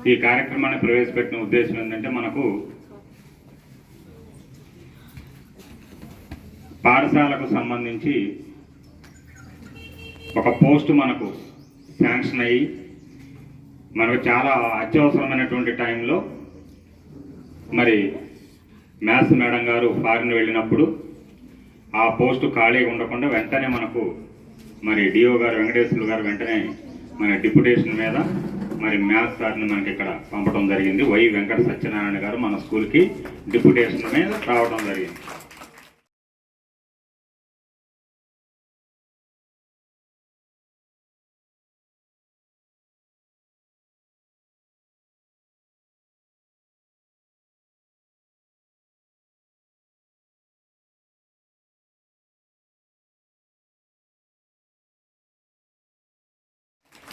ఈ కార్యక్రమాన్ని ప్రవేశపెట్టిన ఉద్దేశం ఏంటంటే, మనకు పాఠశాలకు సంబంధించి ఒక పోస్టు మనకు శాంక్షన్ అయ్యి మనకు చాలా అత్యవసరమైనటువంటి టైంలో మరి మ్యాథ్స్ మేడం గారు ఫారిన్ వెళ్ళినప్పుడు ఆ పోస్టు ఖాళీగా ఉండకుండా వెంటనే మనకు మరి డిఓ గారు వెంకటేశ్వర్లు గారు వెంటనే మన డిప్యుటేషన్ మీద మరి మ్యాథ్స్ సార్ని మనకి ఇక్కడ పంపడం జరిగింది. వై వెంకట సత్యనారాయణ గారు మన స్కూల్కి డిప్యుటేషన్ మీద రావడం జరిగింది.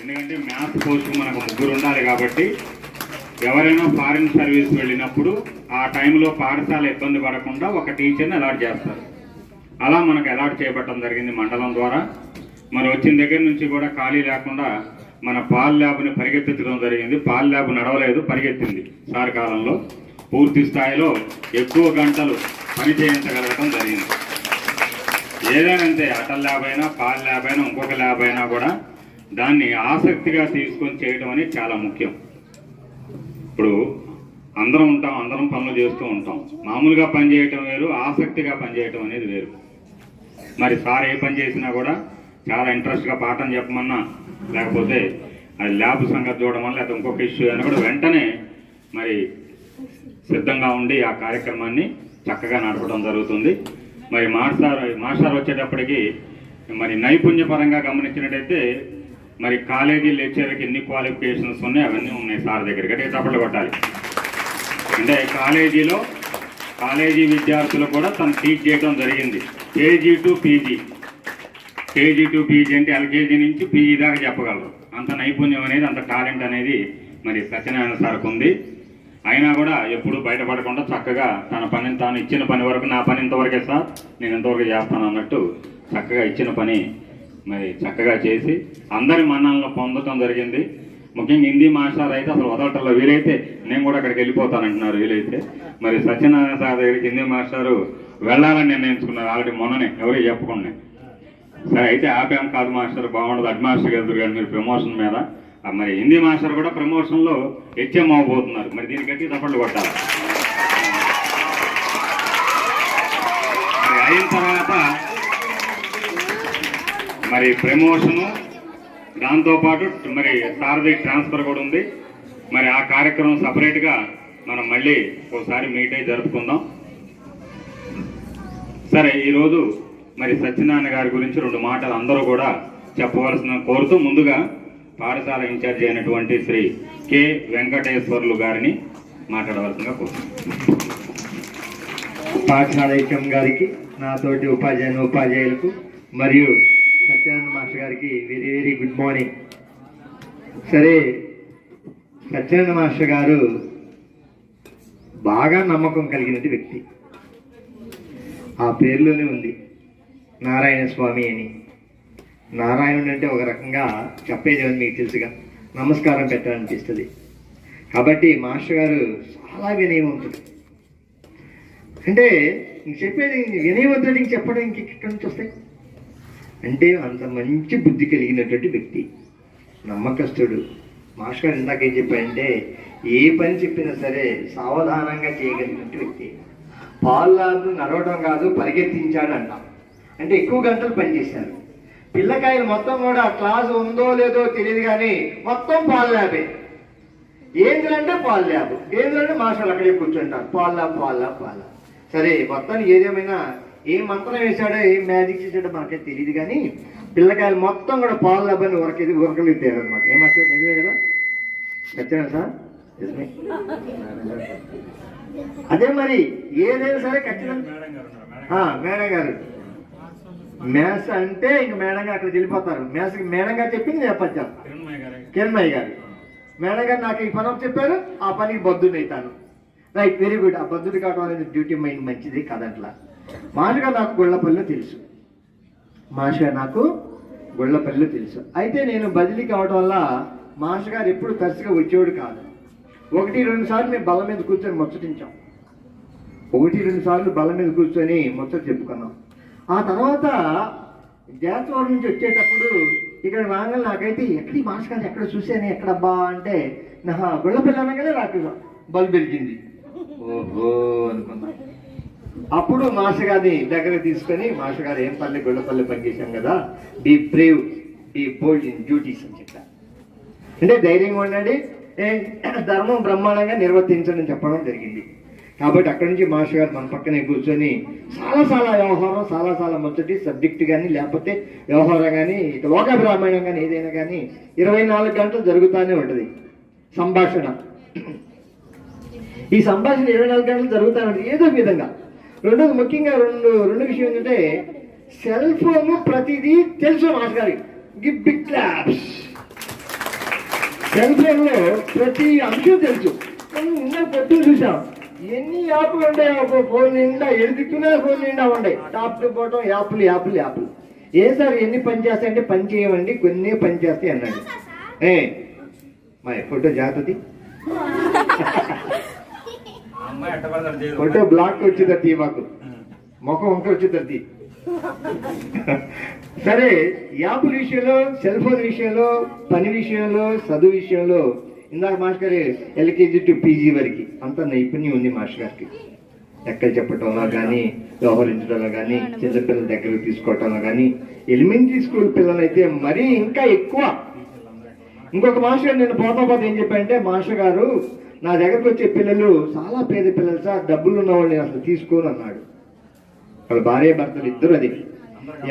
ఎందుకంటే మ్యాథ్స్ పోస్ట్ మనకు 3 ఉండాలి కాబట్టి ఎవరైనా ఫారిన్ సర్వీస్ వెళ్ళినప్పుడు ఆ టైంలో పాఠశాల ఇబ్బంది పడకుండా ఒక టీచర్ని అలాట్ చేస్తారు. అలా మనకు అలాట్ చేయబట్టడం జరిగింది మండలం ద్వారా. మరి వచ్చిన దగ్గర నుంచి కూడా ఖాళీ లేకుండా మన పాల్ ల్యాబ్ని పరిగెత్తించడం జరిగింది. పాల్ ల్యాబ్ నడవలేదు, పరిగెత్తింది. సార్ కాలంలో పూర్తి స్థాయిలో ఎక్కువ గంటలు పని చేయించగలగడం జరిగింది. ఏదైనా అంతే, అటల్ ల్యాబ్ అయినా పాల్ ల్యాబ్ అయినా ఇంకొక ల్యాబ్ అయినా కూడా దాన్ని ఆసక్తిగా తీసుకొని చేయడం అనేది చాలా ముఖ్యం. ఇప్పుడు అందరం ఉంటాం, అందరం పనులు చేస్తూ ఉంటాం. మామూలుగా పని చేయటం వేరు, ఆసక్తిగా పనిచేయటం అనేది వేరు. మరి సార్ ఏ పని చేసినా కూడా చాలా ఇంట్రెస్ట్గా పాఠం చెప్పమన్నా, లేకపోతే అది ల్యాబ్ సంగతి చూడమన్నా, లేకపోతే ఇంకొక ఇష్యూ అయినా కూడా వెంటనే మరి సిద్ధంగా ఉండి ఆ కార్యక్రమాన్ని చక్కగా నడపడం జరుగుతుంది. మరి మాస్టర్ వచ్చేటప్పటికి మరి నైపుణ్యపరంగా గమనించినట్టయితే మరి కాలేజీ లెక్చర్కి ఎన్ని క్వాలిఫికేషన్స్ ఉన్నాయి అవన్నీ ఉన్నాయి సార్ దగ్గర. గట్టిగా చప్పట్లు కొట్టాలి. అంటే కాలేజీ విద్యార్థులు కూడా తను టీచ్ చేయడం జరిగింది. కేజీ టు పీజీ అంటే ఎల్కేజీ నుంచి పీజీ దాకా చెప్పగలరు. అంత నైపుణ్యం అనేది, అంత టాలెంట్ అనేది మరి సత్యనారాయణ సార్కు ఉంది. అయినా కూడా ఎప్పుడు బయటపడకుండా చక్కగా తన పనిని తాను ఇచ్చిన పని వరకు, నా పని ఇంతవరకే సార్, నేను ఇంతవరకు చేస్తాను అన్నట్టు చక్కగా ఇచ్చిన పని మరి చక్కగా చేసి అందరి మన్ననలు పొందడం జరిగింది. ముఖ్యంగా హిందీ మాస్టర్ అయితే అసలు వదలటంలో, వీలైతే నేను కూడా అక్కడికి వెళ్ళిపోతానంటున్నారు. వీలైతే మరి సత్యనారాయణ సార్ దగ్గరికి హిందీ మాస్టారు వెళ్ళాలని నిర్ణయించుకున్నారు ఆల్రెడీ మొన్ననే, ఎవరికి చెప్పకుండా. సరే అయితే ఆపాం, కాదు మాస్టర్ బాగుండదు, హెడ్ మాస్టర్ వెళ్తారు కానీ మీరు ప్రమోషన్ మీద. మరి హిందీ మాస్టర్ కూడా ప్రమోషన్లో హెచ్ఎం అవ్వబోతున్నారు. మరి దీన్ని కట్టి తప్పట్లు కొట్టాలి. మరి అయిన తర్వాత మరి ప్రమోషను, దాంతోపాటు మరి సారథి ట్రాన్స్ఫర్ కూడా ఉంది. మరి ఆ కార్యక్రమం సపరేట్గా మనం మళ్ళీ ఒకసారి మీట్ అయి జరుపుకుందాం. సరే, ఈరోజు మరి సత్యనారాయణ గారి గురించి 2 మాటలు అందరూ కూడా చెప్పవలసిన కోరుతూ, ముందుగా పాఠశాల ఇన్ఛార్జి అయినటువంటి శ్రీ కె వెంకటేశ్వర్లు గారిని మాట్లాడవలసిందిగా కోరుతున్నాను. పాఠశాల హెచ్ఎం గారికి, నాతోటి ఉపాధ్యాయులకు మరియు సత్యనారాయణ మాస్టర్ గారికి వెరీ వెరీ గుడ్ మార్నింగ్. సరే, సత్యనారాయణ మాస్టర్ గారు బాగా నమ్మకం కలిగినటువంటి వ్యక్తి. ఆ పేరులోనే ఉంది నారాయణ స్వామి అని. నారాయణుడు అంటే ఒక రకంగా చెప్పేది అని మీకు తెలుసుగా, నమస్కారం పెట్టాలనిపిస్తుంది. కాబట్టి మాస్టర్ గారు చాలా వినయవంతుడు. అంటే ఇంక చెప్పేది వినయవంతుడు, ఇంక చెప్పడం ఇంకెక్కడి నుంచి వస్తాయి అంటే అంత మంచి బుద్ధి కలిగినటువంటి వ్యక్తి, నమ్మకస్తుడు. మాస్టర్ గారు ఇందాక ఏం చెప్పారంటే, ఏ పని చెప్పినా సరే సావధానంగా చేయగలిగినటువంటి వ్యక్తి. పాల్లాదు నడవడం కాదు, పరిగెత్తించాడు అంటాం. అంటే ఎక్కువ గంటలు పనిచేశారు. పిల్లకాయలు మొత్తం కూడా క్లాసు ఉందో లేదో తెలియదు కానీ మొత్తం పాల్ ల్యాబే. ఏంటంటే పాల్ ల్యాబ్, ఏంటంటే మాస్టర్లు అక్కడే కూర్చుంటారు, పాల్ ల్యాబ్. సరే, మొత్తానికి ఏదేమైనా ఏం మంత్రం వేశాడో, ఏం మ్యాజిక్ చేశాడో మనకైతే తెలియదు కానీ పిల్లకాయలు మొత్తం కూడా పాల్ ల్యాబ్ అని ఉరకలిద్దారు అనమాట. ఏం మాస్టర్, నిజమే కదా? సత్యనా సార్, నిజమే. అదే మరి ఏదైనా సరే ఖచ్చితంగా మేడం గారు మ్యాథ్స్ అంటే ఇంక మేడం గారు అక్కడికి వెళ్ళిపోతారు. మ్యాథ్స్కి మేడం గారు చెప్పింది చెప్పచ్చా, కిరణ్మయ్య గారు. మేడం గారు నాకు ఈ పని చెప్పారు, ఆ పనికి బద్దుని అవుతాను. Right, very good. ఆ బద్దుడు కావడం అనేది డ్యూటీ మైండ్ మంచిది కాదంట్లా. మాస్టర్ నాకు గుళ్ళపల్లిలో తెలుసు. అయితే నేను బదిలీ కావడం వల్ల మాస్టర్ గారు ఎప్పుడు తరచుగా వచ్చేవాడు కాదు. 1-2 సార్లు మేము బల్ల మీద కూర్చొని ముచ్చటించాం. 1-2 సార్లు బల్ల మీద కూర్చొని ముచ్చట చెప్పుకున్నాం. ఆ తర్వాత జాతవరం నుంచి వచ్చేటప్పుడు ఇక్కడ రాగానే నాకైతే ఎక్కడి మాస్టర్ గారు ఎక్కడ చూశాను ఎక్కడబ్బా అంటే నా గుళ్ళపిల్ల అనగానే నాకు బల్బు వెలిగింది. ఓహో అనుకున్నా. అప్పుడు మాస్టర్ గారిని దగ్గర తీసుకొని మాస్టర్ గారు ఏం పల్లె గుళ్ళపల్లి పనిచేశాం కదా, be brave be bold in duties అని చెప్పారు. అంటే ధైర్యంగా ఉండండి, ధర్మం బ్రహ్మాండంగా నిర్వర్తించండి అని చెప్పడం జరిగింది. కాబట్టి అక్కడి నుంచి మాస్టర్ గారు మన పక్కనే కూర్చొని చాలా వ్యవహారం చాలా ముచ్చటి సబ్జెక్ట్ కానీ లేకపోతే వ్యవహారం కానీ ఇక లోకాభిరామాయణం కానీ ఏదైనా కానీ 24 గంటలు జరుగుతూనే ఉంటుంది సంభాషణ. ఈ సంభాషణ 24 గంటలు జరుగుతూ ఉంటుంది ఏదో విధంగా. రెండోది ముఖ్యంగా రెండు విషయం ఏంటంటే సెల్ ఫోన్ ప్రతిదీ తెలుసు మాస్టర్ గారికి. Give big claps. Cell phone లో ప్రతి అంశం తెలుసు. నిన్న పొద్దున చూసాం ఎన్ని యాప్లు ఉంటాయి ఒక ఫోన్ నిండా, ఎదుగుతున్నా ఫోన్ నిండా ఉండే టాప్ టు బాటం యాప్లు. ఏ సార్ ఎన్ని పని చేస్తాయంటే పని చేయమండి, కొన్ని పని చేస్తాయి అన్నాడు. మా ఫోటో జాగ్రత్త, ఫోటో బ్లాక్ వచ్చేది మాకు, ముఖం వంక వచ్చేది. సరే, యాప్ల విషయంలో, సెల్ ఫోన్ విషయంలో, పని విషయంలో, చదువు విషయంలో ఇందాక మాస్టర్ గారు LKG to PG వరకు అంత నైపుణ్యం ఉంది మాస్టర్ గారికి. లెక్కలు చెప్పటంలో కానీ, వ్యవహరించడంలో కానీ, చిన్నపిల్లల దగ్గరకు తీసుకోవటంలో కానీ, ఎలిమెంటరీ స్కూల్ పిల్లలైతే మరీ ఇంకా ఎక్కువ. ఇంకొక మాస్టర్ గారు నేను పోతా ఏం చెప్పారంటే, మాస్టర్ గారు నా దగ్గరకు వచ్చే పిల్లలు చాలా పేద పిల్లలు సార్, డబ్బులు ఉన్న వాళ్ళని అసలు తీసుకోను అన్నాడు. వాళ్ళ భార్య భర్తలు ఇద్దరు అది.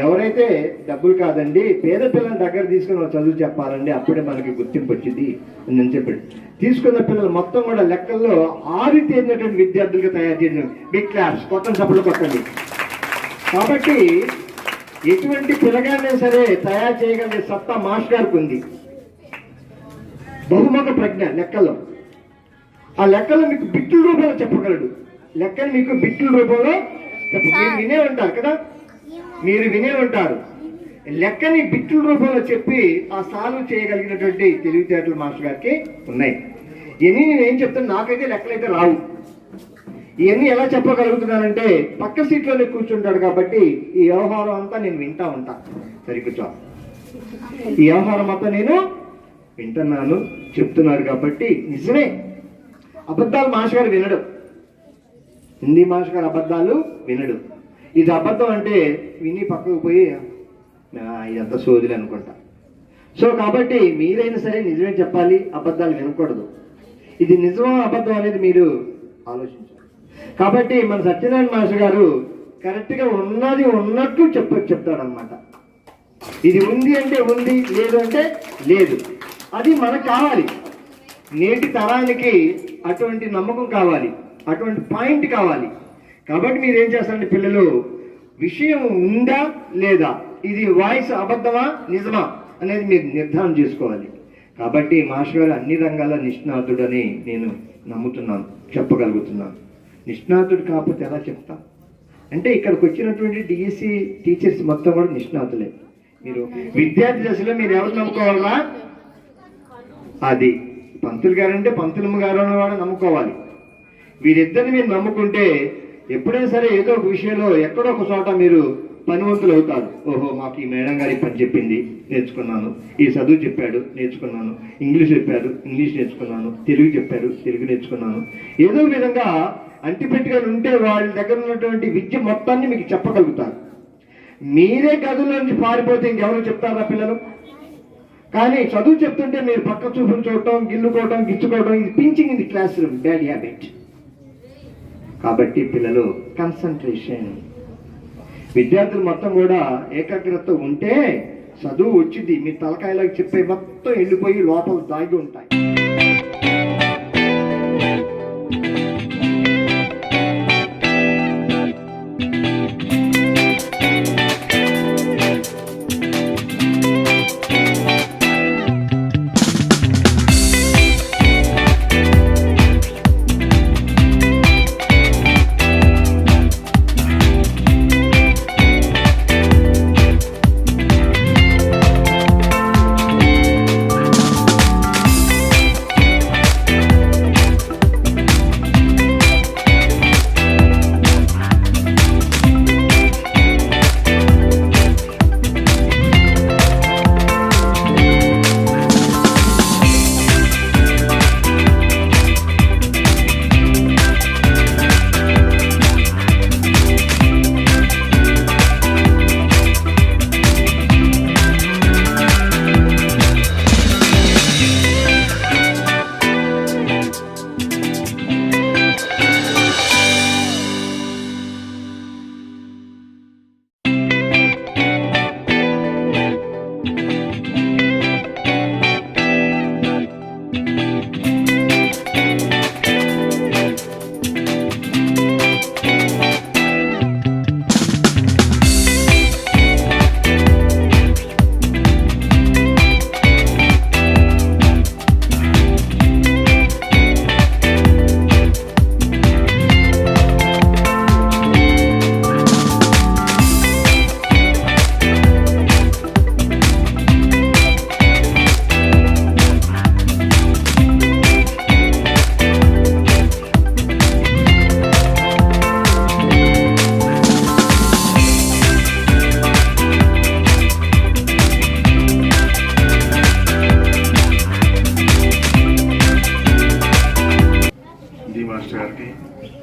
ఎవరైతే డబ్బులు కాదండి పేద పిల్లల దగ్గర తీసుకుని చదువు చెప్పాలండి, అప్పుడే మనకి గుర్తింపు వచ్చింది అని చెప్పాడు. తీసుకున్న పిల్లలు మొత్తం కూడా లెక్కల్లో ఆరితేరినటువంటి విద్యార్థులుగా తయారు చేయడం. బిగ్ క్లాస్, కొత్త సభలు కొట్టండి. కాబట్టి ఎటువంటి పిల్లగానే సరే తయారు చేయగలిగే సత్తా మాస్టర్ గారికి ఉంది. బహుముఖ ప్రజ్ఞ లెక్కల్లో. ఆ లెక్కలు మీకు బిట్టుల రూపంలో చెప్పగలడు. లెక్కలు మీకు బిట్టుల రూపంలో మీరు వినే ఉంటారు కదా, మీరు వినే ఉంటారు. లెక్కని బిట్టుల రూపంలో చెప్పి ఆ సాల్వ్ చేయగలిగినటువంటి తెలివితేటలు మాస్టర్ గారికి ఉన్నాయి. ఇవన్నీ నేను ఏం చెప్తాను, నాకైతే లెక్కలైతే రావు. ఇవన్నీ ఎలా చెప్పగలుగుతున్నానంటే పక్క సీట్లోనే కూర్చుంటాడు కాబట్టి ఈ వ్యవహారం అంతా నేను వింటా ఉంటా. సరి కూర్చో, ఈ వ్యవహారం అంతా నేను వింటున్నాను, చెప్తున్నాడు కాబట్టి నిజమే. అబద్ధాలు మాస్టర్ గారు వినడు. హిందీ మాస్టర్ గారు అబద్ధాలు వినడు. ఇది అబద్ధం అంటే విని పక్కకు పోయి ఇదంతా సోదులు అనుకుంటా. సో కాబట్టి మీరైనా సరే నిజమే చెప్పాలి, అబద్ధాలు వినకూడదు. ఇది నిజమో అబద్ధం అనేది మీరు ఆలోచించాలి. కాబట్టి మన సత్యనారాయణ మాస్టర్ గారు కరెక్ట్గా ఉన్నది ఉన్నట్లు చెప్తాడనమాట. ఇది ఉంది అంటే ఉంది, లేదు అంటే లేదు. అది మనకు కావాలి. నేటి తరానికి అటువంటి నమ్మకం కావాలి, అటువంటి పాయింట్ కావాలి. కాబట్టి మీరు ఏం చేస్తారంటే పిల్లలు, విషయం ఉందా లేదా, ఇది వాయిస్ అబద్ధమా నిజమా అనేది మీరు నిర్ధారణ చేసుకోవాలి. కాబట్టి మాస్టర్ గారు అన్ని రంగాల నిష్ణాతుడని నేను నమ్ముతున్నాను, చెప్పగలుగుతున్నాను. నిష్ణాతుడు కాకపోతే ఎలా చెప్తా అంటే ఇక్కడికి వచ్చినటువంటి డిఎస్సి టీచర్స్ మొత్తం కూడా నిష్ణాతులే. మీరు విద్యార్థి దశలో మీరు ఎవరు నమ్ముకోవాలా? అది పంతులు గారు అంటే పంతులమ్మ గారు అన్నవాడు నమ్ముకోవాలి. వీరిద్దరిని మీరు నమ్ముకుంటే ఎప్పుడైనా సరే ఏదో ఒక విషయంలో ఎక్కడో ఒక చోట మీరు పనివంతులు అవుతారు. ఓహో, మాకు ఈ మేడం గారి పని చెప్పింది నేర్చుకున్నాను, ఈ చదువు చెప్పాడు నేర్చుకున్నాను, ఇంగ్లీష్ చెప్పారు ఇంగ్లీష్ నేర్చుకున్నాను, తెలుగు చెప్పారు తెలుగు నేర్చుకున్నాను. ఏదో విధంగా అంటిపెట్టుగా ఉంటే వాళ్ళ దగ్గర ఉన్నటువంటి విద్య మొత్తాన్ని మీకు చెప్పగలుగుతారు. మీరే గదుల నుంచి పారిపోతే ఇంకెవరు చెప్తారా పిల్లలు? కానీ చదువు చెప్తుంటే మీరు పక్క చూపులు చూడటం, గిల్లుకోవటం, గిచ్చుకోవటం, ఇది pinching in the class room, bad habit. కాబట్టి పిల్లలు కాన్సన్ట్రేషన్, విద్యార్థులు మొత్తం కూడా ఏకాగ్రత ఉంటే చదువు వచ్చింది. మీ తలకాయలకు చెప్పే మొత్తం వెళ్ళిపోయి లోపల దాగి ఉంటాయి.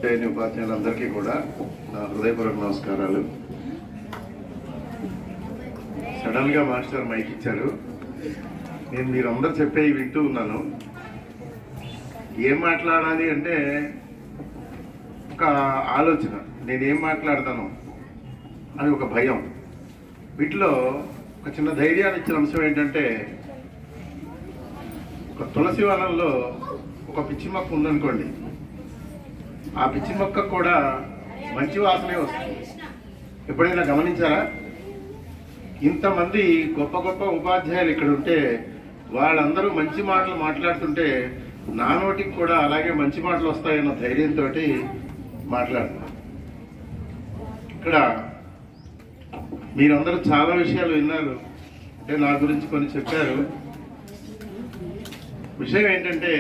ఉపాధ్యాయుని ఉపాధ్యాయులందరికీ కూడా నా హృదయపూర్వక నమస్కారాలు. సడన్గా మాస్టర్ మైక్ ఇచ్చారు. నేను మీరందరూ చెప్పేవి వింటూ ఉన్నాను. ఏం మాట్లాడాలి అంటే ఒక ఆలోచన, నేనేం మాట్లాడతాను అని ఒక భయం. వీటిలో ఒక చిన్న ధైర్యాన్ని ఇచ్చిన అంశం ఏంటంటే, ఒక తులసి వనంలో ఒక పిచ్చి మొక్క ఉందనుకోండి, ఆ పిచ్చి మొక్క కూడా మంచి వాసనే వస్తుంది. ఎప్పుడైనా గమనించారా? ఇంతమంది గొప్ప గొప్ప ఉపాధ్యాయులు ఇక్కడ ఉంటే వాళ్ళందరూ మంచి మాటలు మాట్లాడుతుంటే నా నోటికి కూడా అలాగే మంచి మాటలు వస్తాయన్న ధైర్యంతో మాట్లాడుతున్నాను. ఇక్కడ మీరందరూ చాలా విషయాలు విన్నారు, అంటే నా గురించి కొన్ని చెప్పారు. విషయం ఏంటంటే,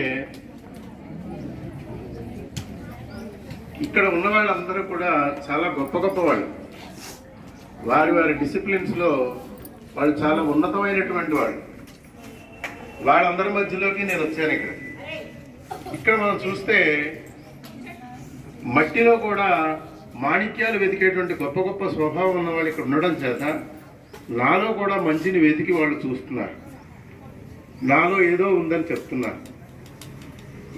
ఇక్కడ ఉన్న వాళ్ళందరూ కూడా చాలా గొప్ప గొప్ప వాళ్ళు. వారి వారి డిసిప్లిన్స్లో వాళ్ళు చాలా ఉన్నతమైనటువంటి వాళ్ళు. వాళ్ళందరి మధ్యలోకి నేను వచ్చాను. ఇక్కడ మనం చూస్తే మట్టిలో కూడా మాణిక్యాలు వెతికేటువంటి గొప్ప గొప్ప స్వభావం ఉన్న వాళ్ళు ఇక్కడ ఉండడం చేత నాలో కూడా మంచిని వెతికి వాళ్ళు చూస్తున్నారు. నాలో ఏదో ఉందని చెప్తున్నారు.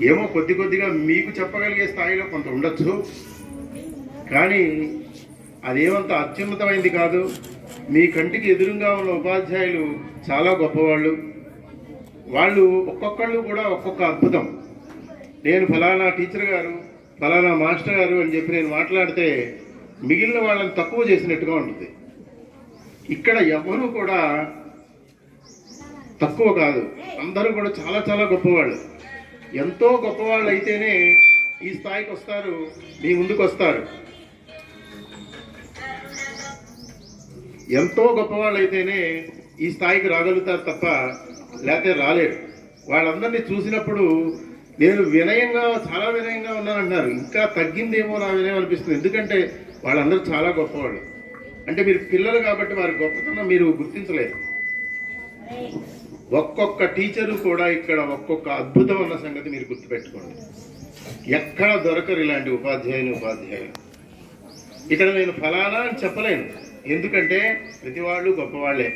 ఏమో కొద్ది కొద్దిగా మీకు చెప్పగలిగే స్థాయిలో కొంత ఉండొచ్చు, కానీ అదేమంత అత్యున్నతమైంది కాదు. మీ కంటికి ఎదురుగా ఉన్న ఉపాధ్యాయులు చాలా గొప్పవాళ్ళు. వాళ్ళు ఒక్కొక్కళ్ళు కూడా ఒక్కొక్క అద్భుతం. నేను ఫలానా టీచర్ గారు, ఫలానా మాస్టర్ గారు అని చెప్పి నేను మాట్లాడితే మిగిలిన వాళ్ళని తక్కువ చేసినట్టుగా ఉంటుంది. ఇక్కడ ఎవరు కూడా తక్కువ కాదు, అందరూ కూడా చాలా చాలా గొప్పవాళ్ళు. ఎంతో గొప్పవాళ్ళు అయితేనే ఈ స్థాయికి వస్తారు, మీ ముందుకు వస్తారు. ఎంతో గొప్పవాళ్ళు అయితేనే ఈ స్థాయికి రాగలుగుతారు తప్ప లేకపోతే రాలేరు. వాళ్ళందరినీ చూసినప్పుడు నేను వినయంగా, చాలా వినయంగా ఉన్నానంటున్నారు. ఇంకా తగ్గిందేమో నా వినయం అనిపిస్తుంది. ఎందుకంటే వాళ్ళందరూ చాలా గొప్పవాళ్ళు. అంటే మీరు పిల్లలు కాబట్టి వారి గొప్పతనం మీరు గుర్తించలేరు. ఒక్కొక్క టీచరు కూడా ఇక్కడ ఒక్కొక్క అద్భుతం అన్న సంగతి మీరు గుర్తుపెట్టుకోండి. ఎక్కడ దొరకరు ఇలాంటి ఉపాధ్యాయులు. ఇక్కడ నేను ఫలానా అని చెప్పలేను, ఎందుకంటే ప్రతి వాళ్ళు గొప్పవాళ్లే.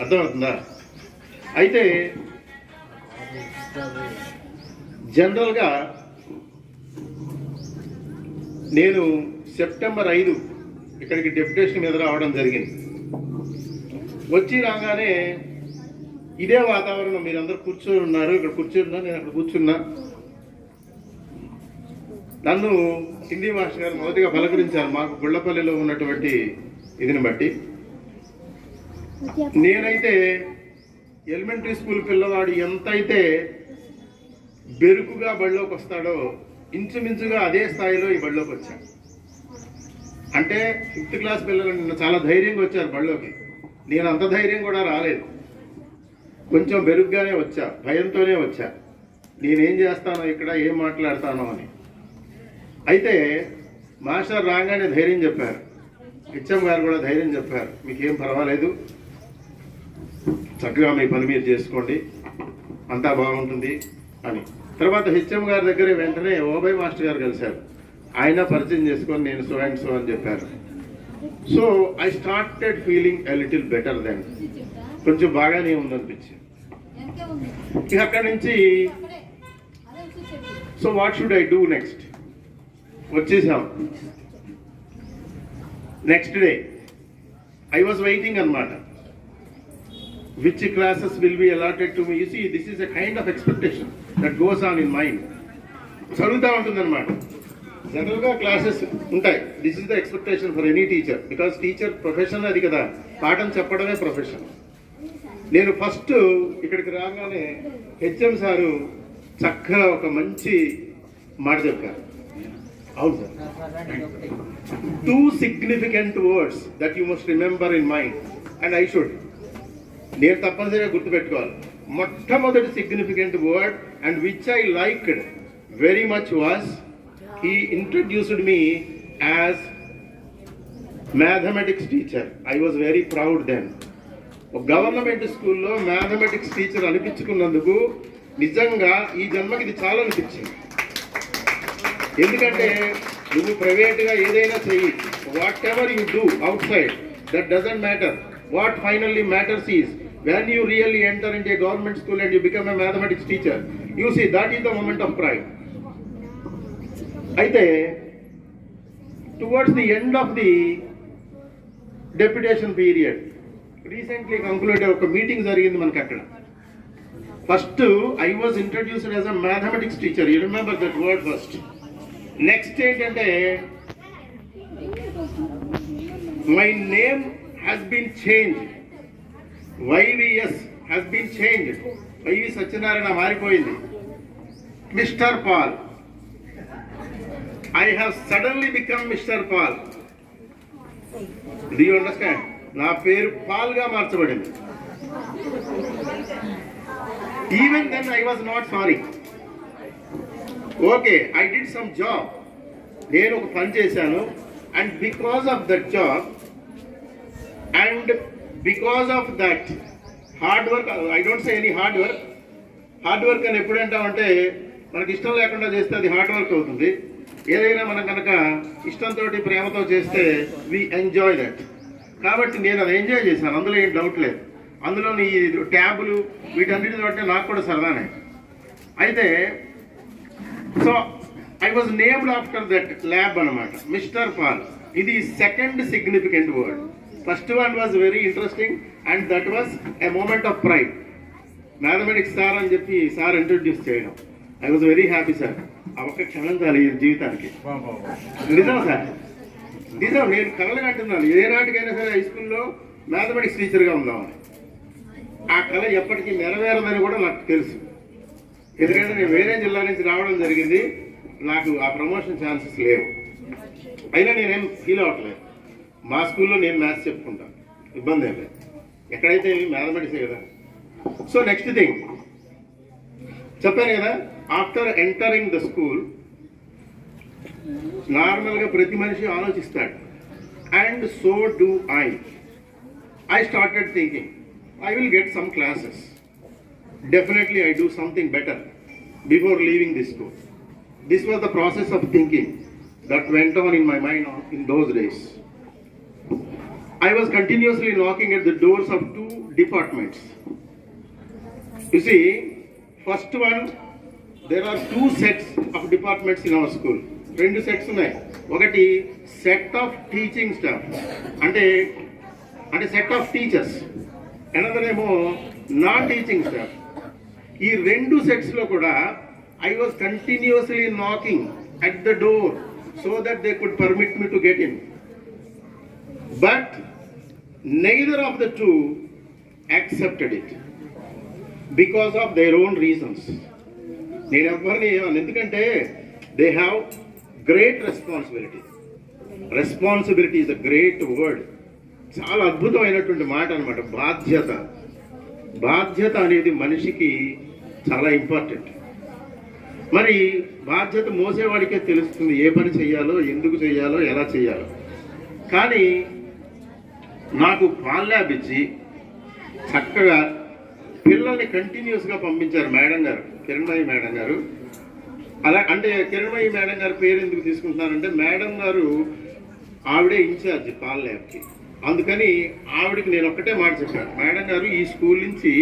అర్థమవుతుందా? అయితే జనరల్గా నేను సెప్టెంబర్ 5 ఇక్కడికి డెప్యుటేషన్ మీద రావడం జరిగింది. వచ్చి రాగానే ఇదే వాతావరణం, మీరందరూ కూర్చొని ఉన్నారు, ఇక్కడ కూర్చున్నా, నేను అక్కడ కూర్చున్నా. నన్ను హిందీ మాస్టర్ గారు మొదటిగా పలకరించారు మాకు గుళ్ళపల్లిలో ఉన్నటువంటి ఇదిని బట్టి. నేనైతే ఎలిమెంటరీ స్కూల్ పిల్లవాడు ఎంతైతే బెరుకుగా బడిలోకి వస్తాడో ఇంచుమించుగా అదే స్థాయిలో ఈ బడిలోకి వచ్చాను. అంటే 5th క్లాస్ పిల్లలు నిన్న చాలా ధైర్యంగా వచ్చారు బడిలోకి. నేను అంత ధైర్యం కూడా రాలేదు, కొంచెం బెరుగ్గానే వచ్చా, భయంతోనే వచ్చా. నేనేం చేస్తానో ఇక్కడ, ఏం మాట్లాడతానో అని. అయితే మాస్టర్ రాగానే ధైర్యం చెప్పారు, హెచ్ఎం గారు కూడా ధైర్యం చెప్పారు, మీకేం పర్వాలేదు, చక్కగా మీ పని మీరు చేసుకోండి, అంతా బాగుంటుంది అని. తర్వాత హెచ్ఎం గారి దగ్గర వెంటనే ఓబై మాస్టర్ గారు కలిశారు. ఆయన పరిచయం చేసుకొని నేను సో అండ్ సో అని చెప్పారు. So I started feeling a little better then, కొంచెం బాగానే ఉందనిపించింది. ఇక అక్కడి నుంచి so what should I do next వచ్చేసాం. Next day I was waiting అనమాట, which classes will be allotted to me. You see, this is a kind of expectation that goes on in mind. చదువుతూ ఉంటుంది అనమాట. జనరల్గా classes ఉంటాయి. This is the expectation for any teacher, because teacher profession అది కదా, పాఠం చెప్పడమే profession. నేను ఫస్ట్ ఇక్కడికి రాగానే హెచ్ఎం సారు చక్కగా ఒక మంచి మాట చెప్పారు. అవును sir, 2 significant words that you must remember in mind and I should. నేను తప్పనిసరిగా గుర్తుపెట్టుకోవాలి. మొట్టమొదటి significant word and which I liked very much was, he introduced me as mathematics teacher. I was very proud then. ఒక government స్కూల్లో mathematics teacher అనిపించుకున్నందుకు నిజంగా ఈ జన్మకి ఇది చాలా అనిపించింది. ఎందుకంటే నువ్వు ప్రైవేట్గా ఏదైనా చెయ్యి, what ever you do out side, that doesn't matter. What finally matters is when you really enter into a government school and you become a mathematics teacher, you see that is the moment of pride. అయితే towards the end of the deputation period, recently concluded ఒక meeting జరిగింది మనకి అక్కడ. First I was introduced as a mathematics teacher, you remember that word first. Next ఏంటంటే my name has been changed, YVS has been changed. YV Satyanarayana మారిపోయింది, mister Paul. I have suddenly become Mr. Paul. Do you understand? నా పేరు Paul గా మార్చబడింది. Even then I was not sorry. Okay, I did some job. నేను ఒక పని చేశాను, and because of that job and because of that hard work, I don't say any hard work అని ఎప్పుడు అంటామంటే మనకి ఇష్టం లేకుండా చేస్తే అది హార్డ్ వర్క్ అవుతుంది. ఏదైనా మనం కనుక ఇష్టంతో ప్రేమతో చేస్తే వి ఎంజాయ్ దట్. కాబట్టి నేను అది ఎంజాయ్ చేశాను, అందులో ఏం డౌట్ లేదు. అందులో ఈ ట్యాబులు వీటన్నిటి తోటే నాకు కూడా సరదానే. అయితే so I was named after that lab అనమాట, మిస్టర్ పాల్. ఇది second significant word. First one was very interesting and that was a moment of pride. Mathematics sir అని చెప్పి సార్ ఇంట్రొడ్యూస్ చేయడం, I was very happy sir. ఆ ఒక్క క్షణం చాలు ఈ జీవితానికి. నిజం సార్, నిజం. నేను కళలు కంటున్నాను, ఏ నాటికైనా సరే హై స్కూల్లో మ్యాథమెటిక్స్ టీచర్గా ఉందామని. ఆ కళ ఎప్పటికీ నెరవేరదని కూడా నాకు తెలుసు. ఎందుకంటే నేను వేరే జిల్లా నుంచి రావడం జరిగింది, నాకు ఆ ప్రమోషన్ ఛాన్సెస్ లేవు. అయినా నేనేం ఫీల్ అవ్వట్లేదు. మా స్కూల్లో నేను మ్యాథ్స్ చెప్పుకుంటాను, ఇబ్బంది ఏం లేదు. ఎక్కడైతే మ్యాథమెటిక్సే కదా. సో నెక్స్ట్ థింగ్ చెప్పాను కదా, ఆఫ్టర్ ఎంటరింగ్ ద స్కూల్ నార్మల్గా ప్రతి మనిషి ఆలోచిస్తాడు. And so do I started thinking I will get some classes. Definitely I do something better before leaving this school. This was the process of thinking that went on in my mind in those days. I was continuously knocking at the doors of two departments. You see, first one, there are two sets of departments in our school. Rendu sets ఉన్నాయి. ఒకటి set of teaching staff, అంటే set of teachers. Another ఏమో non teaching staff. ఈ రెండు సెట్స్లో కూడా I was continuously knocking at the door so that they could permit me to get in. But neither of the two accepted it because of their own reasons. నేను ఎవరిని ఏమన్నా, ఎందుకంటే they have great responsibility. Responsibility is a great word. చాలా అద్భుతమైనటువంటి మాట అనమాట. బాధ్యత అనేది మనిషికి చాలా ఇంపార్టెంట్. మరి బాధ్యత మోసేవాడికే తెలుస్తుంది ఏ పని చెయ్యాలో, ఎందుకు చెయ్యాలో, ఎలా చెయ్యాలో. కానీ నాకు పాల్ ల్యాబ్ ఇచ్చి చక్కగా పిల్లల్ని కంటిన్యూస్గా పంపించారు మేడం గారు, కిరణ్మయి మేడం గారు. అలా అంటే కిరణ్మయి మేడం గారు పేరు ఎందుకు తీసుకుంటున్నారంటే, మేడం గారు ఆవిడే ఇన్ఛార్జ్ పాల్ ల్యాబ్కి. అందుకని ఆవిడకి నేను ఒక్కటే మాట చెప్పాను, మేడం గారు ఈ స్కూల్ నుంచి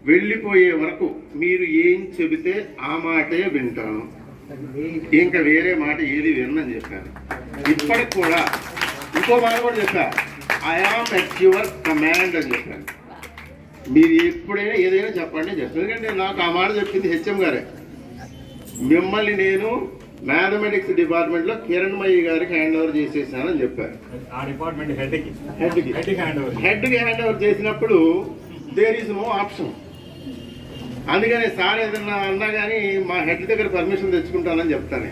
వెళ్ళిపోయే వరకు మీరు ఏం చెబితే ఆ మాటే వింటాను, ఇంకా వేరే మాట ఏది విన్నని చెప్పాను. ఇప్పటికి కూడా ఇంకో మాట కూడా చెప్పాను, I am at your command అని చెప్పాను. మీరు ఎప్పుడైనా ఏదైనా చెప్పండి చెప్పాను. ఎందుకంటే నాకు ఆ మాట చెప్పింది హెచ్ఎం గారే. మిమ్మల్ని నేను మ్యాథమెటిక్స్ డిపార్ట్మెంట్లో కిరణ్మయి గారికి హ్యాండ్ ఓవర్ చేసేసానని చెప్పారు. హెడ్కి హ్యాండ్ ఓవర్ చేసినప్పుడు దేర్ ఈజ్ నో ఆప్షన్. అందుకని సార్ ఏదన్నా అన్నా కానీ మా హెడ్ దగ్గర పర్మిషన్ తెచ్చుకుంటానని చెప్తాను.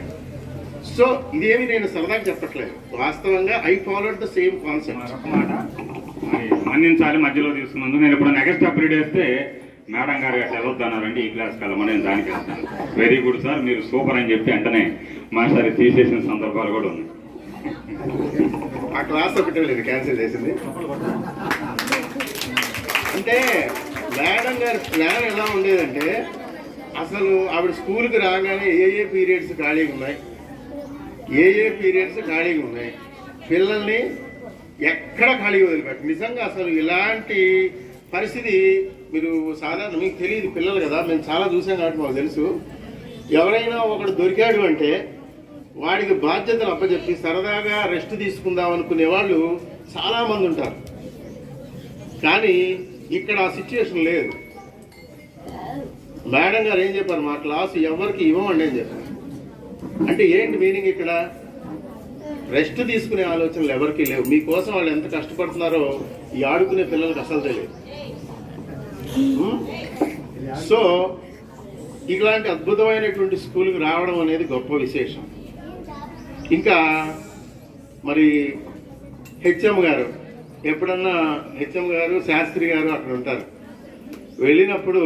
సో ఇదేమి నేను సరదాగా చెప్పట్లేదు, వాస్తవంగా I followed the same concept. మన్నించాలి మధ్యలో తీసుకున్నందుకు. నేను ఇప్పుడు నెక్స్ట్ అప్రీడ్ వేస్తే మేడం గారు అట్లా వెళ్ళొద్దన్నారండి, ఈ క్లాస్కి వెళ్ళమని నేను దానికి వెళ్తాను. వెరీ గుడ్ సార్, మీరు సూపర్ అని చెప్పి వెంటనే మాస్టర్ తీసేసిన సందర్భాలు కూడా ఉన్నాయి. ఆ క్లాస్ ఒకటే లేదు క్యాన్సిల్ చేసింది. అంటే మేడం గారి ప్లాన్ ఎలా ఉండేదంటే, అసలు ఆవిడ స్కూల్కి రాగానే ఏ పీరియడ్స్ ఖాళీగా ఉన్నాయి, ఏ పీరియడ్స్ ఖాళీగా ఉన్నాయి, పిల్లల్ని ఎక్కడ ఖాళీగా వదిలిపెట్టు. నిజంగా అసలు ఇలాంటి పరిస్థితి మీరు సాధారణ మీకు తెలియదు, పిల్లలు కదా, మేము చాలా చూసాం కాబట్టి మాకు తెలుసు. ఎవరైనా ఒకడు దొరికాడు అంటే వాడికి బాధ్యతలు అప్పచెప్పి సరదాగా రెస్ట్ తీసుకుందాం అనుకునే వాళ్ళు చాలామంది ఉంటారు. కానీ ఇక్కడ ఆ సిచ్యువేషన్ లేదు. మేడం గారు ఏం చెప్పారు, మా క్లాసు ఎవరికి ఇవ్వమండి అని చెప్పారు. అంటే ఏంటి మీనింగ్? ఇక్కడ రెస్ట్ తీసుకునే ఆలోచనలు ఎవరికీ లేవు. మీకోసం వాళ్ళు ఎంత కష్టపడుతున్నారో ఈ ఆడుకునే పిల్లలకు అసలు తెలియదు. సో ఇలాంటి అద్భుతమైనటువంటి స్కూల్కి రావడం అనేది గొప్ప విశేషం. ఇంకా మరి హెచ్ఎం గారు, ఎప్పుడన్నా హెచ్ఎం గారు శాస్త్రి గారు అక్కడ ఉంటారు. వెళ్ళినప్పుడు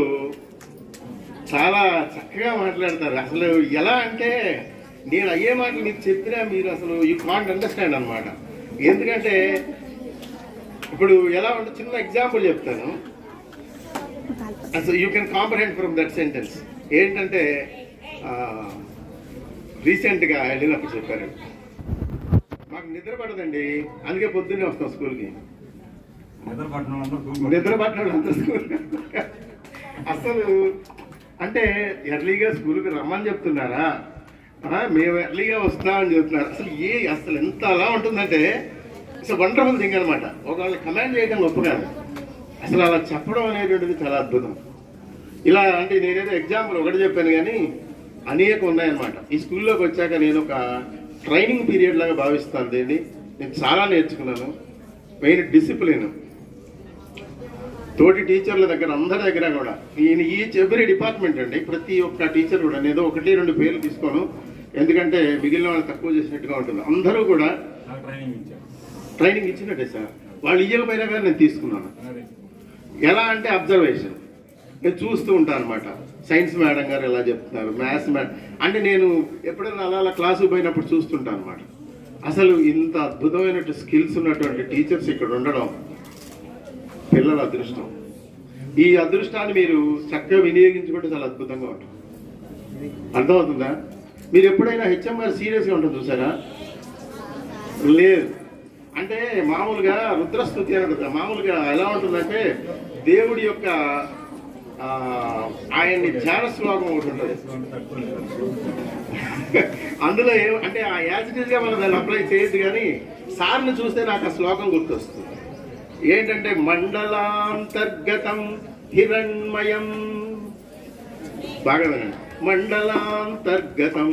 చాలా చక్కగా మాట్లాడతారు. అసలు ఎలా అంటే నేను అయ్యే మాటలు మీకు చెప్పినా మీరు అసలు యూ కాంట్ అండర్స్టాండ్ అనమాట. ఎందుకంటే ఇప్పుడు ఎలా ఉంటే చిన్న ఎగ్జాంపుల్ చెప్తాను. అసలు you can comprehend from that sentence. ఏంటంటే రీసెంట్గా వెళ్ళినప్పుడు చెప్పారు, మాకు నిద్ర పడదండి, అందుకే పొద్దున్నే వస్తాం స్కూల్కి. నిద్ర పట్టడం అంత స్కూల్ అసలు అంటే ఎర్లీగా స్కూల్కి రమ్మని చెప్తున్నారా, మేము ఎర్లీగా వస్తామని చెప్తున్నారు. అసలు ఎంత అలా ఉంటుందంటే ఇట్స్ వండర్ఫుల్ థింగ్ అనమాట. ఒకవేళ కమాండ్ చేయడం గొప్ప కాదు, అసలు అలా చెప్పడం అనేటువంటిది చాలా అద్భుతం. ఇలా అంటే నేనేదో ఎగ్జాంపుల్ ఒకటి చెప్పాను కానీ అనేక ఉన్నాయన్నమాట. ఈ స్కూల్లోకి వచ్చాక నేను ఒక ట్రైనింగ్ పీరియడ్ లాగా భావిస్తాను దీన్ని. నేను చాలా నేర్చుకున్నాను. మెయిన్ డిసిప్లిన్, తోటి టీచర్ల దగ్గర అందరి దగ్గర కూడా. ఈచ్ ఎవ్రీ డిపార్ట్మెంట్ అండి, ప్రతి ఒక్క టీచర్ కూడా, నేను 1-2 పేర్లు తీసుకోను ఎందుకంటే మిగిలిన వాళ్ళు తక్కువ చేసినట్టుగా ఉంటుంది. అందరూ కూడా ట్రైనింగ్ ఇచ్చినట్టే సార్. వాళ్ళు ఇయ్యకపోయినా కానీ నేను తీసుకున్నాను. ఎలా అంటే అబ్జర్వేషన్, నేను చూస్తూ ఉంటాను అనమాట. సైన్స్ మేడం గారు ఎలా చెప్తున్నారు, మ్యాథ్స్ మేడం అంటే నేను ఎప్పుడైనా అలా క్లాసుకు పోయినప్పుడు చూస్తుంటాను అనమాట. అసలు ఇంత అద్భుతమైన స్కిల్స్ ఉన్నటువంటి టీచర్స్ ఇక్కడ ఉండడం పిల్లల అదృష్టం. ఈ అదృష్టాన్ని మీరు చక్కగా వినియోగించుకుంటే చాలా అద్భుతంగా ఉంటుంది. అర్థమవుతుందా? మీరు ఎప్పుడైనా హెచ్ఎం గారు సీరియస్గా ఉంటుంది చూసారా? లేదు. అంటే మామూలుగా రుద్రస్తుతి అని మామూలుగా ఎలా ఉంటుందంటే దేవుడి యొక్క ఆయన్ని ధ్యాన శ్లోకం ఒకటి ఉంటుంది. అందులో అంటే ఆ యాజిటీస్గా మనం దాన్ని అప్లై చేయొద్దు, కానీ సార్ని చూస్తే నాకు ఆ శ్లోకం గుర్తొస్తుంది. ఏంటంటే మండలాంతర్గతం హిరణ్మయం, బాగా వినండి. మండలాంతర్గతం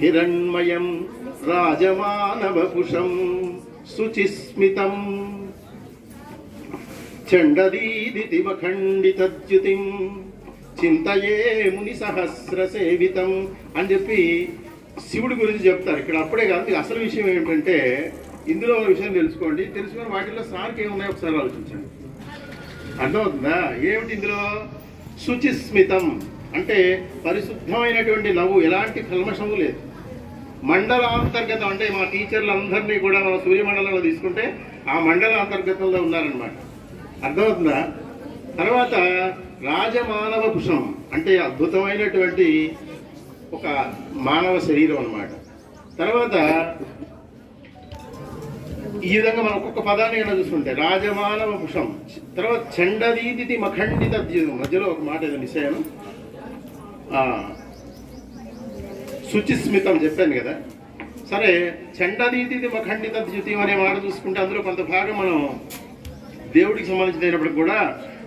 హిరణ్మయం రాజమానవపుషం శుచిస్మితం చండదీదితిమఖండితద్యుతిం చింతయే ముని సహస్ర సేవితం అని చెప్పి శివుడి గురించి చెప్తారు ఇక్కడ. అప్పుడే కాదు, అసలు విషయం ఏంటంటే ఇందులో విషయం తెలుసుకోండి. తెలుసుకుని వాటిలో సార్కి ఏమున్నాయో ఒకసారి ఆలోచించండి. అర్థమవుతుందా? ఏమిటి ఇందులో? శుచిస్మితం అంటే పరిశుద్ధమైనటువంటి నవ్వు, ఎలాంటి కల్మషము లేదు. మండలాంతర్గతం అంటే మా టీచర్లందరినీ కూడా మన సూర్యమండలంలో తీసుకుంటే ఆ మండల అంతర్గతంలో ఉన్నారనమాట. అర్థమవుతుందా? తర్వాత రాజమానవ పుషం అంటే అద్భుతమైనటువంటి ఒక మానవ శరీరం అన్నమాట. తర్వాత ఈ విధంగా మనం ఒక్కొక్క పదాన్ని కన్నా చూసుకుంటే రాజమానవ పుషం, తర్వాత చండదీది మఖండిత ద్యుతం, మధ్యలో ఒక మాట ఏదో మిస్ అయ్యాను, శుచిస్మితం చెప్పాను కదా. సరే, చండదీది మఖండిత ద్యుతం అనే మాట చూసుకుంటే అందులో కొంత భాగం మనం దేవుడికి సంబంధించినప్పుడు కూడా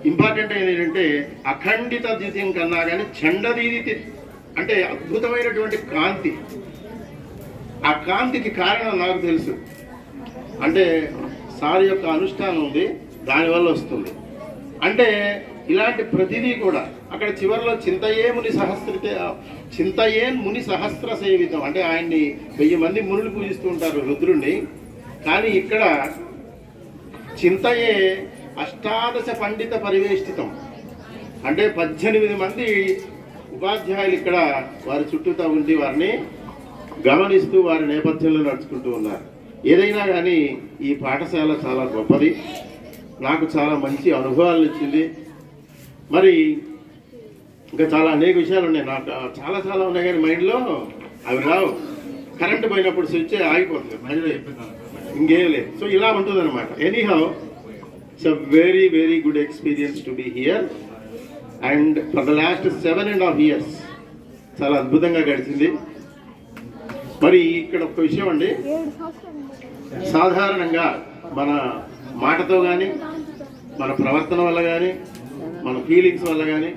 ఇంపార్టెంట్ అయినది ఏంటంటే అఖండిత ద్యుతం కన్నా కానీ చండదీది అంటే అద్భుతమైనటువంటి కాంతి. ఆ కాంతికి కారణం నాకు తెలుసు. అంటే సార్ యొక్క అనుష్ఠానం ఉంది, దానివల్ల వస్తుంది. అంటే ఇలాంటి ప్రతిదీ కూడా అక్కడ చివరిలో చింతయేన్ ముని సహస్ర సేవితం అంటే ఆయన్ని 1000 మంది మునులు పూజిస్తూ ఉంటారు రుద్రుణ్ణి. కానీ ఇక్కడ చింతయే అష్టాదశ పండిత పరివేష్టితం అంటే 18 మంది ఉపాధ్యాయులు ఇక్కడ వారి చుట్టూతా ఉండి వారిని గమనిస్తూ వారి నేపథ్యంలో నడుచుకుంటూ ఉన్నారు. ఏదైనా కానీ ఈ పాఠశాల చాలా గొప్పది, నాకు చాలా మంచి అనుభవాలు ఇచ్చింది. మరి ఇంకా చాలా అనేక విషయాలు ఉన్నాయి, నాకు చాలా ఉన్నాయి కానీ మైండ్లో అవి రావు. కరెంట్ పోయినప్పుడు స్విచ్ ఆగిపోతుంది, మధ్యలో ఇంకేం లేదు. సో ఇలా ఉంటుంది అనమాట. Anyhow it's a very very good experience to be here. And for the last 7.5 years చాలా అద్భుతంగా గడిచింది. మరి ఇక్కడ ఒక విషయం అండి, సాధారణంగా మన మాటతో కానీ, మన ప్రవర్తన వల్ల కానీ, మన ఫీలింగ్స్ వల్ల కానీ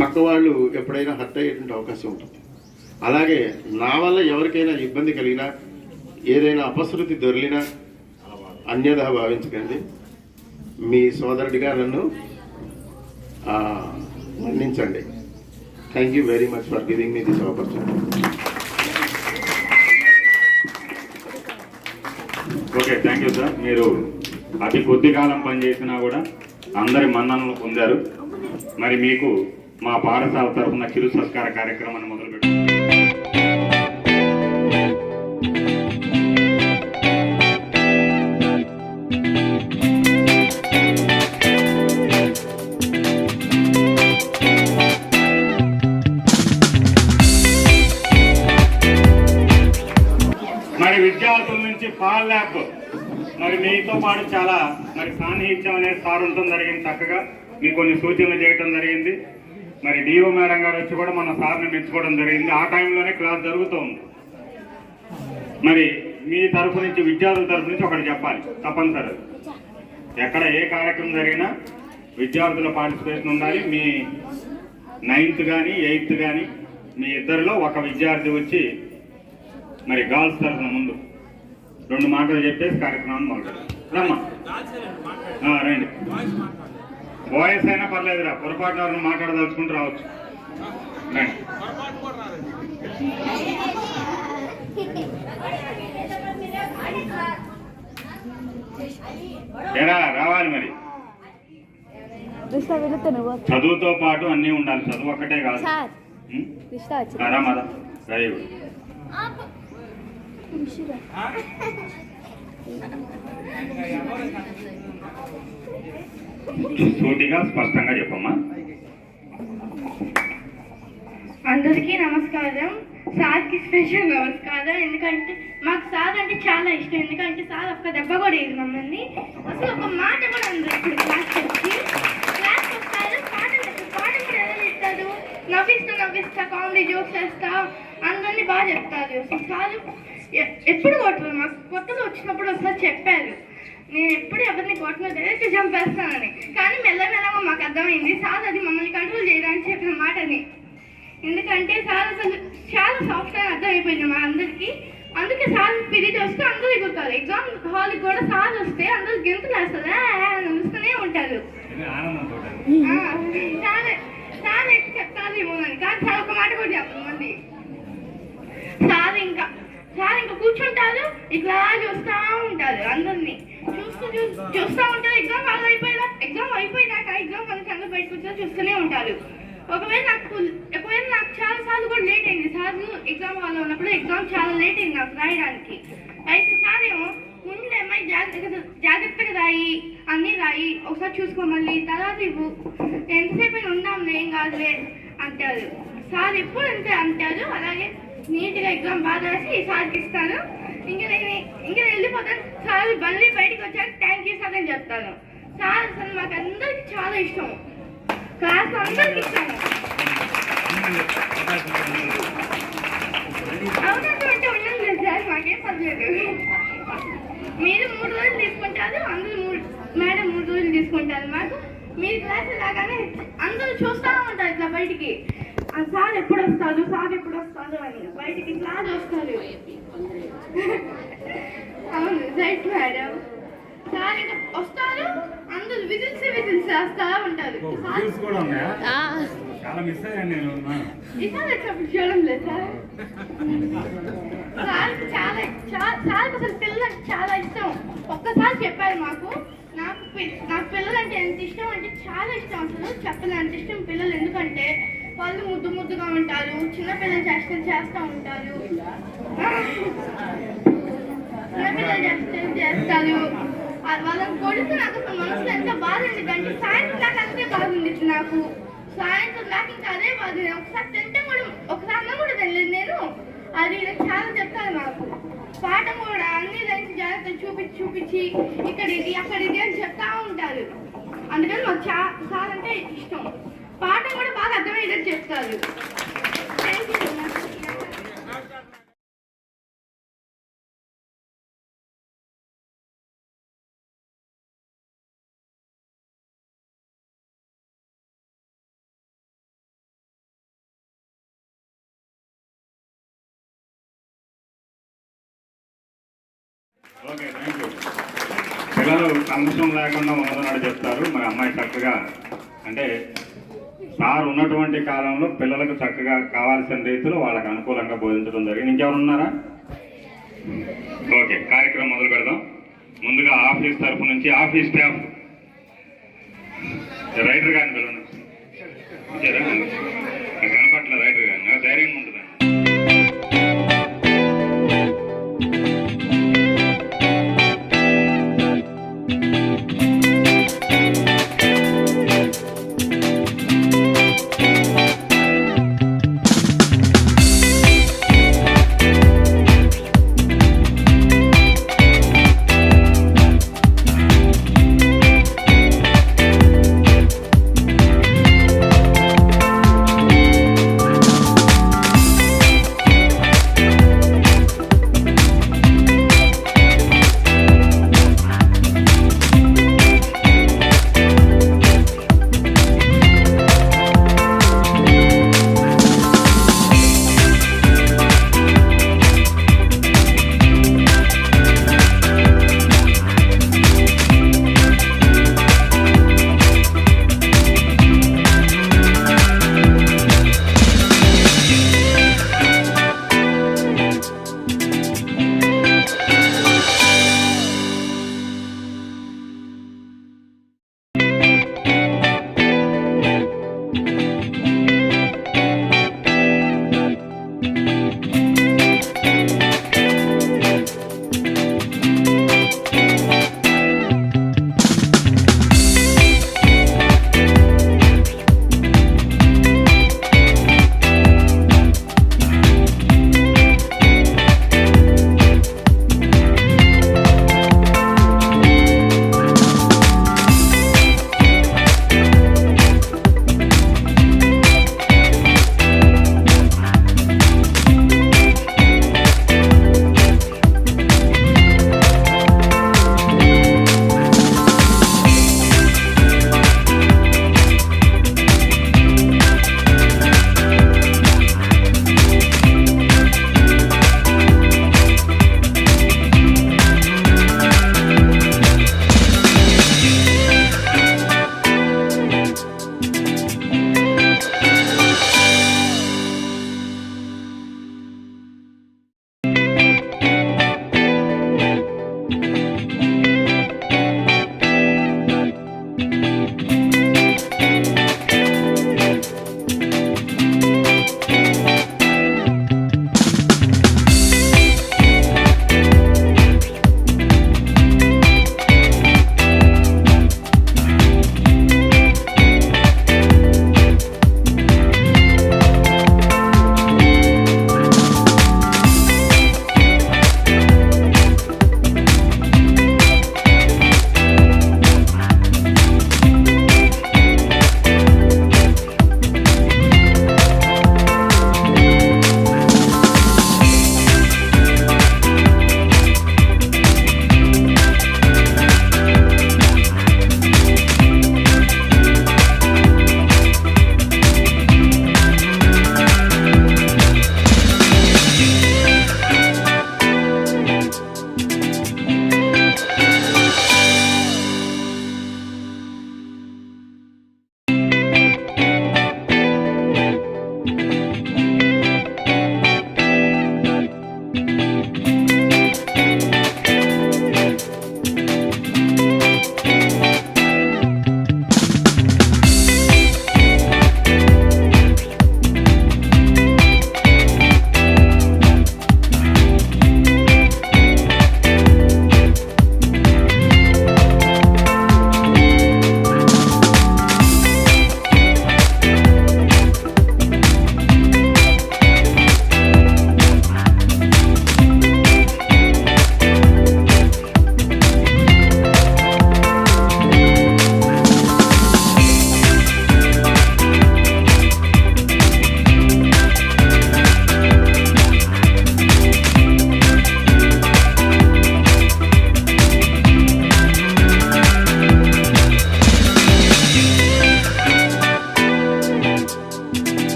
పక్క వాళ్ళు ఎప్పుడైనా హర్ట్ అయ్యేటువంటి అవకాశం ఉంటుంది. అలాగే నా వల్ల ఎవరికైనా ఇబ్బంది కలిగినా, ఏదైనా అపశృతి దొరికినా అన్యథా భావించకండి. మీ సోదరుడిగా నన్ను మన్నించండి. Thank you very much for giving me this opportunity. Okay, thank you sir. మీరు అతి కొద్ది కాలం పనిచేసినా కూడా అందరి మన్ననలు పొందారు. మరి మీకు మా పాఠశాల తరఫున చిరు సత్కార కార్యక్రమాన్ని మొదలుపెట్టారు. మరి విద్యార్థుల నుంచి పాల్ ల్యాబ్, మరి మీతో పాటు చాలా మరి సాన్నిహిత్యం అనే సార్ ఉండటం జరిగింది. చక్కగా మీకు కొన్ని సూచనలు చేయడం జరిగింది. మరి డిఓ మేడం గారు వచ్చి కూడా మన సార్ని మెచ్చుకోవడం జరిగింది. ఆ టైంలోనే క్లాస్ జరుగుతుంది. మరి మీ తరఫు నుంచి, విద్యార్థుల తరఫు నుంచి ఒకటి చెప్పాలి తప్పనిసరి. ఎక్కడ ఏ కార్యక్రమం జరిగినా విద్యార్థుల పార్టిసిపేషన్ ఉండాలి. మీ 9th కానీ 8th కానీ మీ ఇద్దరిలో ఒక విద్యార్థి వచ్చి మరి గర్ల్స్ తరఫున ముందు 2 మాటలు చెప్పేసి కార్యక్రమాన్ని మొదలు రమ్మా. రండి, బాయ్స్ అయినా పర్లేదురా, పొరపాటు ఎవరిని మాట్లాడదలుచుకుంటూ రావచ్చు. రండి. ఎరా రావాలి. మరి చదువుతో పాటు అన్నీ ఉండాలి, చదువు ఒక్కటే కాదు. రామాదా వెరీ గుడ్. సూటిగా స్పష్టంగా చెప్పమ్మా. అందరికీ నమస్కారం. సార్కి స్పెషల్ నమస్కారం. ఎందుకంటే మాకు సార్ అంటే చాలా ఇష్టం. ఎందుకంటే సార్ ఒక్క దెబ్బ కూడా వేయదు మమ్మల్ని. అసలు ఒక మాట కూడా అందరు ఇప్పుడు క్లాస్ వస్తారు, పాట కూడా ఎలా చెప్తారు, నవ్విస్తా కామెడీ జోక్స్ వేస్తా, అందరినీ బాగా చెప్తారు. సార్ ఎప్పుడు కొట్టరు. మాకు కొత్తలో వచ్చినప్పుడు ఒకసారి చెప్పారు, నేను ఎప్పుడు ఎవరిని కొట్టినా డైరెక్ట్ చంపేస్తానని. కానీ మెల్లమెల్లగా మాకు అర్థమైంది సార్ అది మమ్మల్ని కంట్రోల్ చేయడానికి చెప్పిన మాటని. ఎందుకంటే సార్ అసలు చాలా సాఫ్ట్ అని అర్థమైపోయింది మా అందరికీ. అందుకే సార్ పీరియడ్ వస్తే అందరూ ఎగురుతారు. ఎగ్జామ్ హాల్కి కూడా సార్ వస్తే అందరూ గెంతులు వేస్తారు, నడుస్తూనే ఉంటారు. సార్ ఎక్కి చెప్తారు ఏమోనని. కానీ సార్ ఒక మాట కూడా చెప్పదు మళ్ళీ. సార్ ఇంకా కూర్చుంటారు, ఇట్లా చూస్తూ ఉంటారు, అందరినీ చూస్తూ ఉంటారు. ఎగ్జామ్ అయిపోయినాక ఎగ్జామ్ ఫంక్షన్ బయటకు వచ్చి చూస్తూనే ఉంటారు. ఒకవేళ నాకు చాలా సార్లు కూడా లేట్ అయింది. సార్ ఎగ్జామ్ హాల్లో ఉన్నప్పుడు ఎగ్జామ్ చాలా లేట్ అయింది నాకు రాయడానికి. అయితే సార్ ఏమో ముందు అమ్మాయి జాగ్రత్తగా రాయి, అన్నీ రాయి, ఒకసారి చూసుకో, మళ్ళీ తర్వాత ఇవ్వు, ఎంతసేపు అయినా ఉందాంలే, ఏం కాదులే అంటారు. సార్ ఎప్పుడు అంతే అంటారు. అలాగే నీట్గా ఎగ్జామ్ బాగా రాసి సార్కి ఇస్తాను. ఇంకా నేను వెళ్ళిపోతాను. సార్ మళ్ళీ బయటకు వచ్చాక థ్యాంక్ యూ సార్ అని చెప్తాను. సార్ అసలు మాకు అందరికీ చాలా ఇష్టం, క్లాస్ అందరికి ఇస్తాను. అవునంటే ఉండదు సార్, మాకేం పర్లేదు. మీరు 3 రోజులు తీసుకుంటారు, అందరూ మేడం 3 రోజులు తీసుకుంటారు. మాకు మీరు క్లాస్ లాగానే అందరూ చూస్తూ ఉంటారు ఇట్లా బయటికి, సార్ ఎప్పుడు వస్తారు అని బయటికి క్లాస్ వస్తారు. అవును రైట్ మేడం. సార్ ఇట్లా వస్తారు, అందరూ విజిల్స్ చేస్తా ఉంటారు. ఈసారి వచ్చినప్పుడు చూడడం లేదు సార్. సార్కి అసలు పిల్లలు చాలా ఇష్టం. ఒక్కసారి చెప్పారు మాకు, నాకు పిల్లలంటే ఎంత ఇష్టం అంటే చాలా ఇష్టం. అసలు చెప్పలేదు అంత ఇష్టం పిల్లలు. ఎందుకంటే వాళ్ళు ముద్దుగా ఉంటారు, చిన్నపిల్లలు చేస్తూ ఉంటారు, చిన్నపిల్లలు చేస్తారు. వాళ్ళని కొడుకు నాకు అసలు మనసులో ఎంత బాధ ఉండిద్దంటే సాయంత్రం దాకా అంతే బాధ ఉండిద్ది నాకు. సాయంత్రం దాకా ఇంకా అదే బాధ. ఒకసారి తింటే కూడా ఒకసారి అన్నం కూడా తినలేదు నేను. అది ఇది చాలా చెప్తారు మాకు. పాఠం కూడా అన్ని లైన్స్ జాగ్రత్త చూపించి ఇక్కడ ఇది అక్కడ ఇది అని చెప్తా ఉంటారు. అందుకని మాకు సార్ అంటే ఇష్టం. పాఠం కూడా బాగా అర్థమయ్యేదని చెప్తారు. Thank you. Okay, thank you. పిల్లలు సంవత్సరం లేకుండా ఉన్నదన్నాడు చెప్తారు. మరి అమ్మాయి చక్కగా అంటే సార్ ఉన్నటువంటి కాలంలో పిల్లలకు చక్కగా కావాల్సిన రీతిలో వాళ్ళకి అనుకూలంగా బోధించడం జరిగింది. ఇంకెవరు ఉన్నారా? ఓకే, కార్యక్రమం మొదలు పెడదాం. ముందుగా ఆఫీస్ తరఫు నుంచి ఆఫీస్ స్టాఫ్ రైటర్ గారిని పిల్లలు